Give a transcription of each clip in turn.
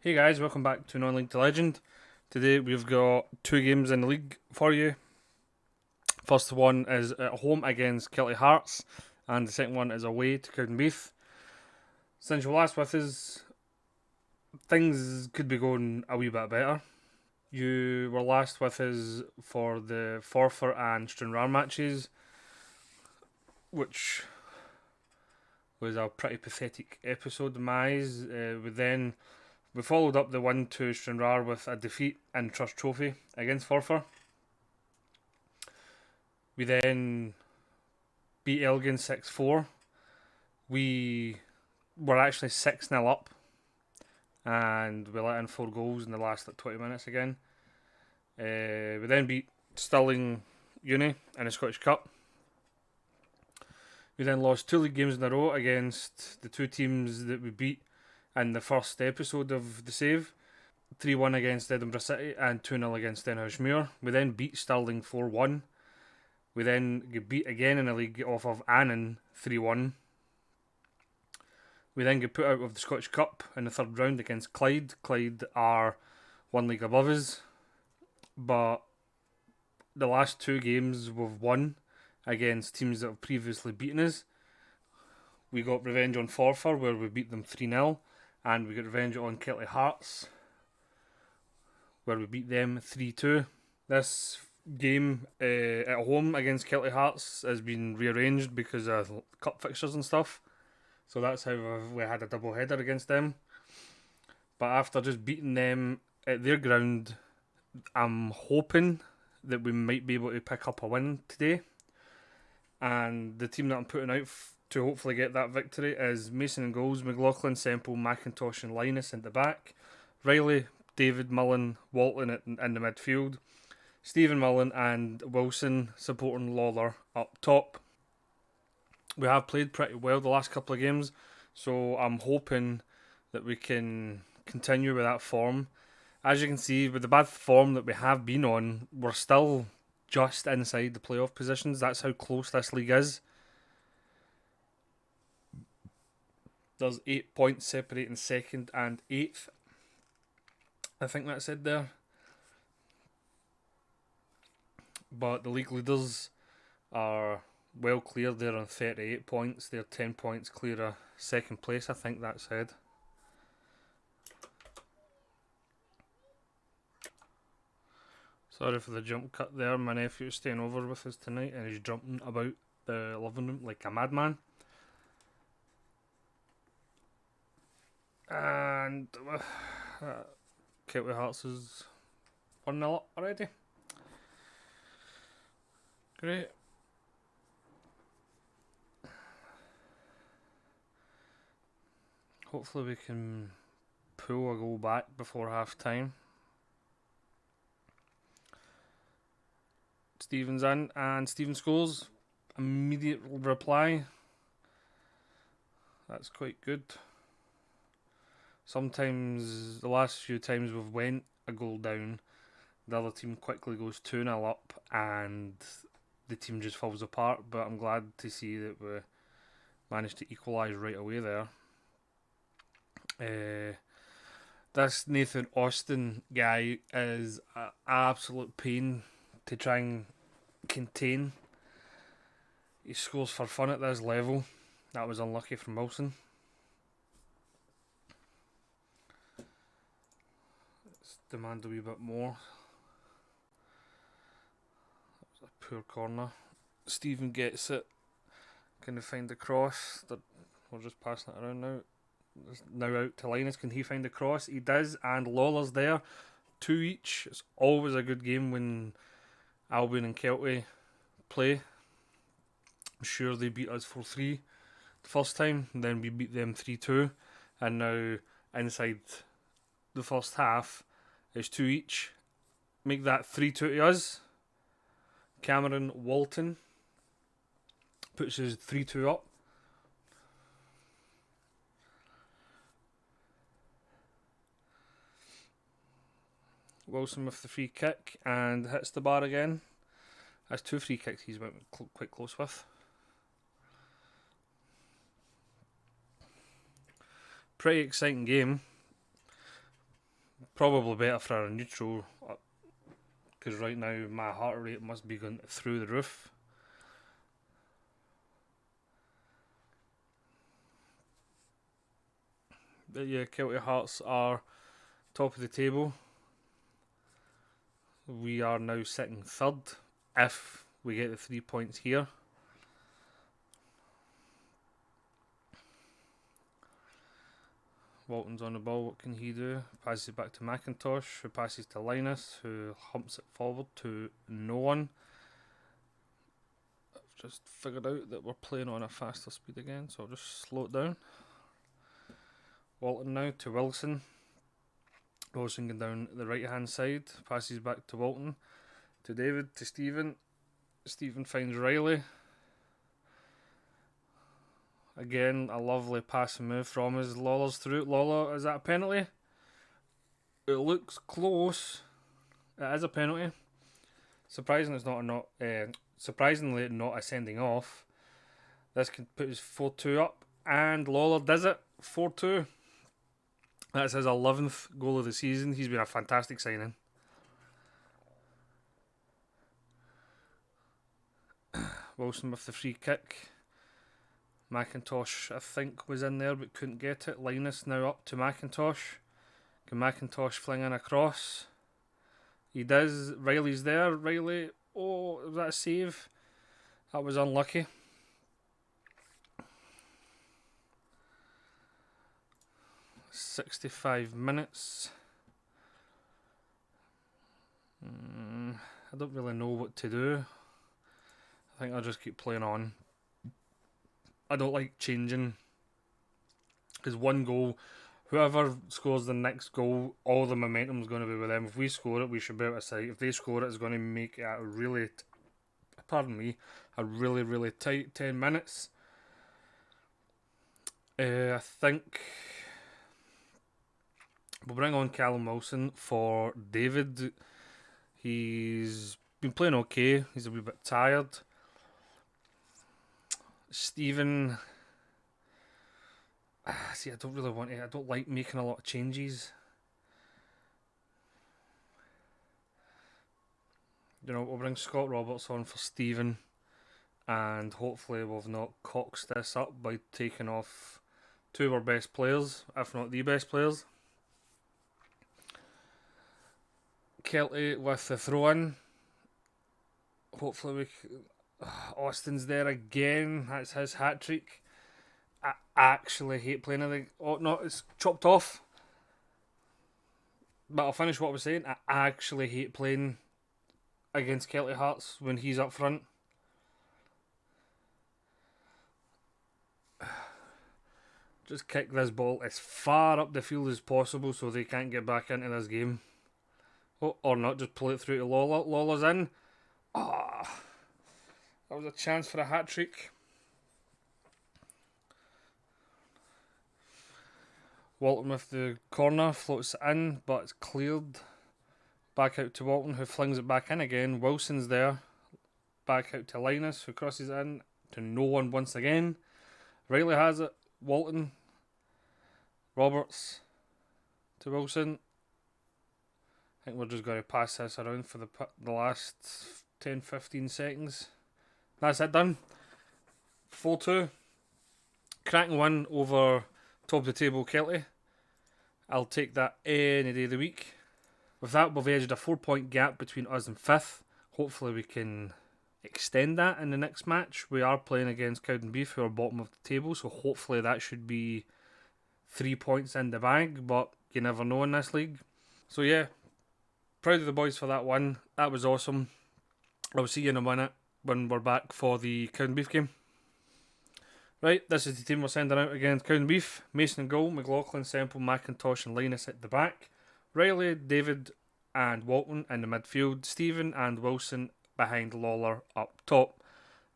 Hey guys, welcome back to Non-League to Legend. Today we've got two games in the league for you. First one is at home against Kelty Hearts, and the second one is away to Cowdenbeath. Since you were last with us, things could be going a wee bit better. You were last with us for the Forfar and Stranraer matches, which was a pretty pathetic episode in my eyes. We followed up the win to Stranraer with a defeat in Trust Trophy against Forfar. We then beat Albion 6-4. We were actually 6-0 up, and we let in 4 goals in the last 20 minutes again. We then beat Stirling Uni in the Scottish Cup. We then lost 2 league games in a row against the two teams that we beat in the first episode of the save. 3-1 against Edinburgh City and 2-0 against Stenhousemuir. We then beat Stirling 4-1. We then get beat again in the league off of Annan 3-1. We then get put out of the Scottish Cup in the third round against Clyde. Clyde are one league above us, but the last 2 games we've won against teams that have previously beaten us. We got revenge on Forfar where we beat them 3-0, and we got revenge on Kelty Hearts where we beat them 3-2. This game at home against Kelty Hearts has been rearranged because of cup fixtures and stuff, so that's how we had a double header against them. But after just beating them at their ground, I'm hoping that we might be able to pick up a win today. And the team that I'm putting out to hopefully get that victory is Mason in goals, McLaughlin, Semple, McIntosh and Linus in the back, Riley, David, Mullen, Walton in the midfield, Stephen Mullen and Wilson supporting Lawler up top. We have played pretty well the last couple of games, so I'm hoping that we can continue with that form. As you can see, with the bad form that we have been on, we're still just inside the playoff positions. That's how close this league is. There's 8 points separating second and 8th. I think that said there. But the league leaders are well clear. They're on 38 points. They're 10 points clear of second place, I think that said. Sorry for the jump cut there. My nephew's staying over with us tonight and he's jumping about the living room like a madman. And Kelty Hearts is 1-0 up already. Great. Hopefully we can pull a goal back before half time. Stephen's in and Stephen scores. Immediate reply. That's quite good. Sometimes, the last few times we've went a goal down, the other team quickly goes 2-0 up and the team just falls apart, but I'm glad to see that we managed to equalise right away there. This Nathan Austin guy is an absolute pain to try and contain. He scores for fun at this level. That was unlucky from Wilson. Let's demand a wee bit more. That was a poor corner. Stephen gets it. Can he find the cross? We're just passing it around now. It's now out to Linus. Can he find the cross? He does, and Lawler's there. 2 each. It's always a good game when Albion and Kelty play. I'm sure they beat us 4-3 the first time, and then we beat them 3-2, and now inside the first half is 2 each. Make that 3-2 to us. Cameron Walton puts us 3-2 up. Wilson with the free kick and hits the bar again. That's 2 free kicks he's went quite close with. Pretty exciting game. Probably better for a neutral, because right now my heart rate must be going through the roof. But yeah, Kelty Hearts are top of the table. We are now sitting third if we get the 3 points here. Walton's on the ball, what can he do? Passes it back to McIntosh, who passes to Linus, who humps it forward to no one. I've just figured out that we're playing on a faster speed again, so I'll just slow it down. Walton now to Wilson. Wilson going down the right hand side, passes back to Walton, to David, to Stephen. Stephen finds Riley. Again, a lovely passing move from us. Lawler's through. Lawler, is that a penalty? It looks close. It is a penalty. Surprisingly, not a sending off. This could put us 4-2 up, and Lawler does it. 4-2. That's his 11th goal of the season. He's been a fantastic signing. Wilson with the free kick. McIntosh, I think, was in there but couldn't get it. Linus now up to McIntosh. Can McIntosh fling in a cross? He does. Riley's there. Riley, oh, was that a save? That was unlucky. "65 minutes. I don't really know what to do. I think I'll just keep playing on. I don't like changing, because one goal, whoever scores the next goal, all the momentum's going to be with them. If we score it, we should be able to say. If they score it, it's going to make it a really, really tight 10 minutes. I think we'll bring on Callum Wilson for David. He's been playing okay. He's a wee bit tired. Stephen, see, I don't really want to. I don't like making a lot of changes. We'll bring Scott Roberts on for Stephen, and hopefully we've not coxed this up by taking off two of our best players, if not the best players. Kelty with the throw-in. Hopefully Austin's there again. That's his hat-trick. I actually hate playing it. Oh, no, it's chopped off. But I'll finish what I was saying. I actually hate playing against Kelty Hearts when he's up front. Just kick this ball as far up the field as possible so they can't get back into this game. Oh, or not, just pull it through to Lawler. Lawler's in. That was a chance for a hat-trick. Walton with the corner, floats it in, but it's cleared. Back out to Walton, who flings it back in again. Wilson's there. Back out to Linus, who crosses in to no one once again. Riley has it. Walton. Roberts to Wilson. I think we're just going to pass this around for the last 10-15 seconds. That's it done. 4-2. Cracking win over top of the table Kelty. I'll take that any day of the week. With that, we've edged a 4-point gap between us and 5th. Hopefully we can extend that in the next match. We are playing against Cowdenbeath, who are bottom of the table, so hopefully that should be 3 points in the bag, but you never know in this league. So yeah, proud of the boys for that win. That was awesome. I'll see you in a minute when we're back for the Cowdenbeath game. Right, this is the team we're sending out against Cowdenbeath. Mason in goal, McLaughlin, Semple, McIntosh and Linus at the back. Riley, David and Walton in the midfield. Stephen and Wilson behind Lawler up top.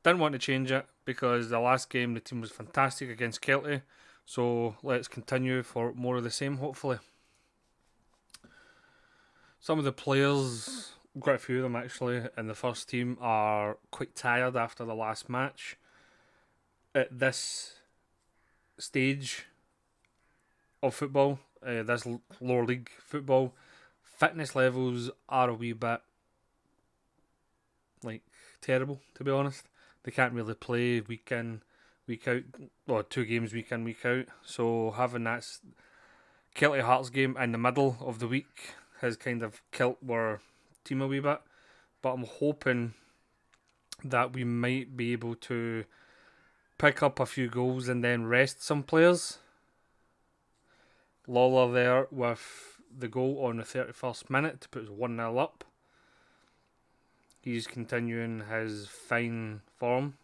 Didn't want to change it because the last game the team was fantastic against Kelty. So let's continue for more of the same, hopefully. Some of the players, quite a few of them actually, in the first team are quite tired after the last match. At this stage of football, this lower league football, fitness levels are a wee bit terrible, to be honest. They can't really play week in, week out, or 2 games week in, week out. So having that Kelty Hearts game in the middle of the week has kind of killed our team a wee bit. But I'm hoping that we might be able to pick up a few goals and then rest some players. Lawler there with the goal on the 31st minute to put us 1-0 up. He's continuing his fine form.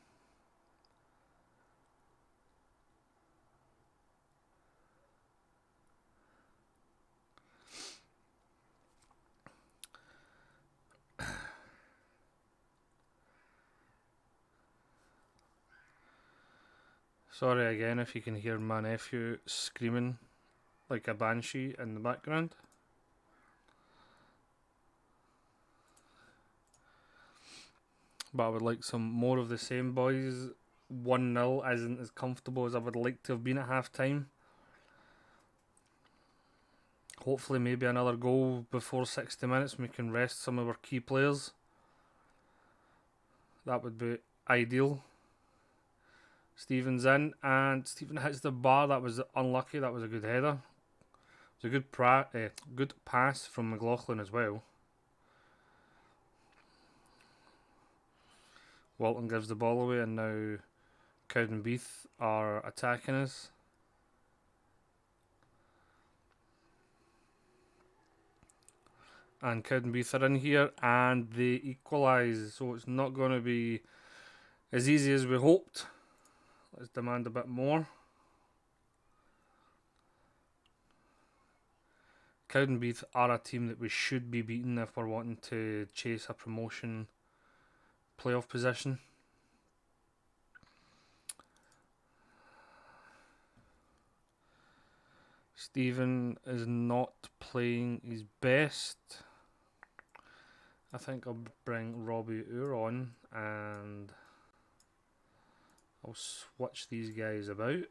Sorry again if you can hear my nephew screaming like a banshee in the background. But I would like some more of the same, boys. 1-0 isn't as comfortable as I would like to have been at half time. Hopefully maybe another goal before 60 minutes and we can rest some of our key players. That would be ideal. Stephen's in, and Stephen hits the bar. That was unlucky. That was a good header. It was a good pass from McLaughlin as well. Walton gives the ball away, and now Cowdenbeath are attacking us. And Cowdenbeath are in here, and they equalise. So it's not going to be as easy as we hoped. Let's demand a bit more. Cowdenbeath are a team that we should be beating if we're wanting to chase a promotion playoff position. Stephen is not playing his best. I think I'll bring Robbie Ure on and I'll switch these guys about.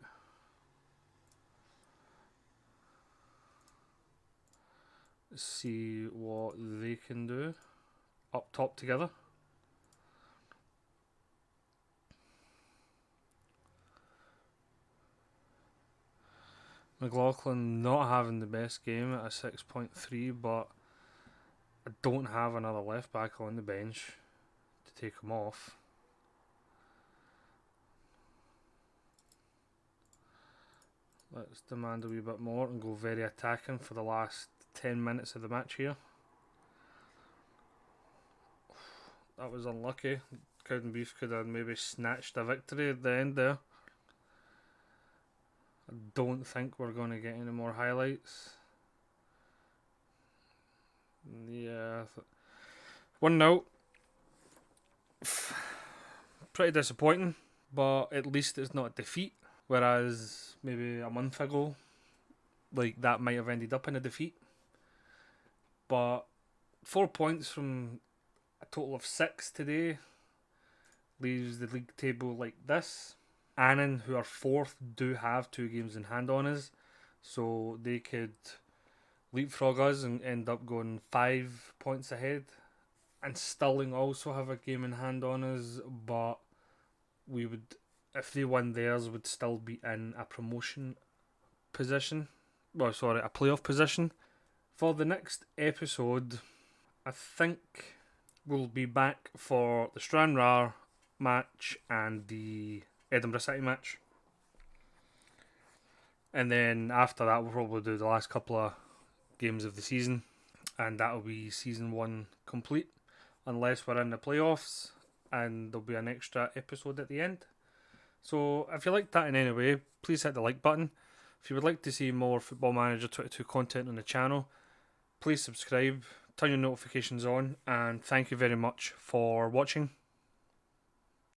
See what they can do up top together. McLaughlin not having the best game at a 6.3, but I don't have another left back on the bench to take him off. Let's demand a wee bit more and go very attacking for the last 10 minutes of the match here. That was unlucky. Cowdenbeath could have maybe snatched a victory at the end there. I don't think we're going to get any more highlights. Yeah. 1-0. Pretty disappointing, but at least it's not a defeat. Whereas maybe a month ago, that might have ended up in a defeat. But 4 points from a total of 6 today leaves the league table like this. Annan, who are 4th, do have 2 games in hand on us, so they could leapfrog us and end up going 5 points ahead. And Stirling also have a game in hand on us, but we would, if they won theirs, would still be in a promotion position. Well, sorry, a playoff position. For the next episode, I think we'll be back for the Stranraer match and the Edinburgh City match. And then after that, we'll probably do the last couple of games of the season. And that'll be season 1 complete. Unless we're in the playoffs and there'll be an extra episode at the end. So if you liked that in any way, please hit the like button. If you would like to see more Football Manager 22 content on the channel, please subscribe, turn your notifications on, and thank you very much for watching.